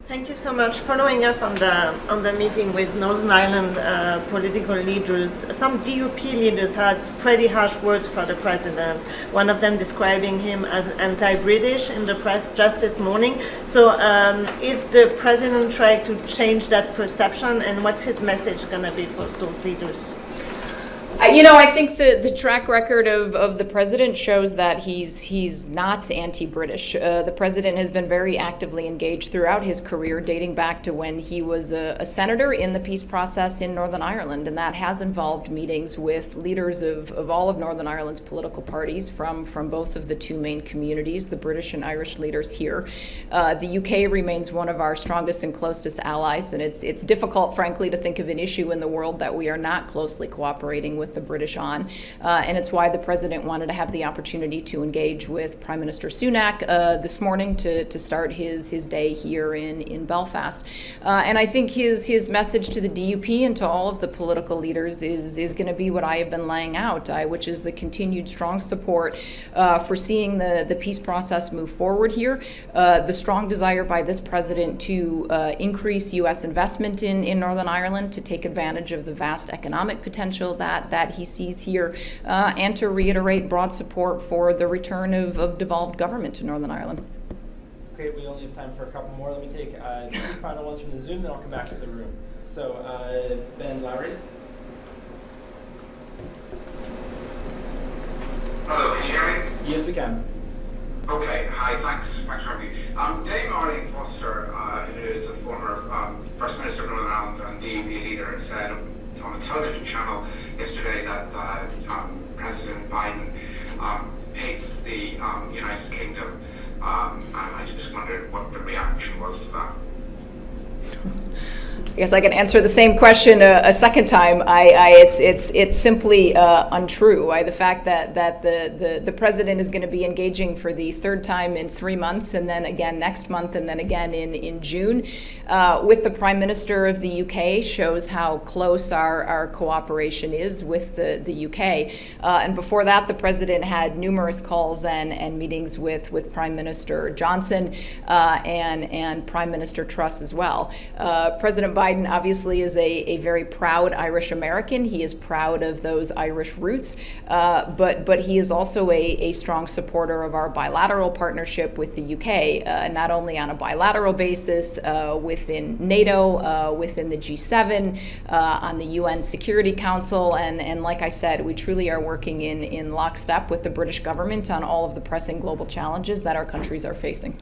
Thank you so much. Following up on the meeting with Northern Ireland political leaders, some DUP leaders had pretty harsh words for the president. One of them describing him as anti-British in the press just this morning. So is the president trying to change that perception, and what's his message going to be for those leaders? I think the track record of the president shows that he's not anti-British. The president has been very actively engaged throughout his career, dating back to when he was a senator in the peace process in Northern Ireland, and that has involved meetings with leaders of all of Northern Ireland's political parties from both of the two main communities, the British and Irish leaders here. The UK remains one of our strongest and closest allies, and it's difficult, frankly, to think of an issue in the world that we are not closely cooperating with the British on, and it's why the president wanted to have the opportunity to engage with Prime Minister Sunak this morning to start his day here in Belfast. And I think his message to the DUP and to all of the political leaders is going to be what I have been laying out, which is the continued strong support for seeing the peace process move forward here, the strong desire by this president to increase U.S. investment in Northern Ireland, to take advantage of the vast economic potential that he sees here, and to reiterate broad support for the return of devolved government to Northern Ireland. Great, we only have time for a couple more. Let me take two final ones from the Zoom, then I'll come back to the room. So, Ben Lowry. Hello, can you hear me? Yes, we can. Okay, hi, thanks for having me. Dame Arlene Foster, who is a former First Minister of Northern Ireland and DUP leader, said on a television channel yesterday that President Biden hates the United Kingdom, and I just wondered what the reaction was to that. I guess I can answer the same question a second time. It's simply untrue. The fact that the president is going to be engaging for the third time in 3 months, and then again next month, and then again in June, with the Prime Minister of the UK shows how close our cooperation is with the UK. And before that, the president had numerous calls and meetings with Prime Minister Johnson and Prime Minister Truss as well. President Biden obviously is a very proud Irish American. He is proud of those Irish roots, but he is also a strong supporter of our bilateral partnership with the UK, not only on a bilateral basis within NATO, within the G7, on the UN Security Council, and like I said, we truly are working in lockstep with the British government on all of the pressing global challenges that our countries are facing.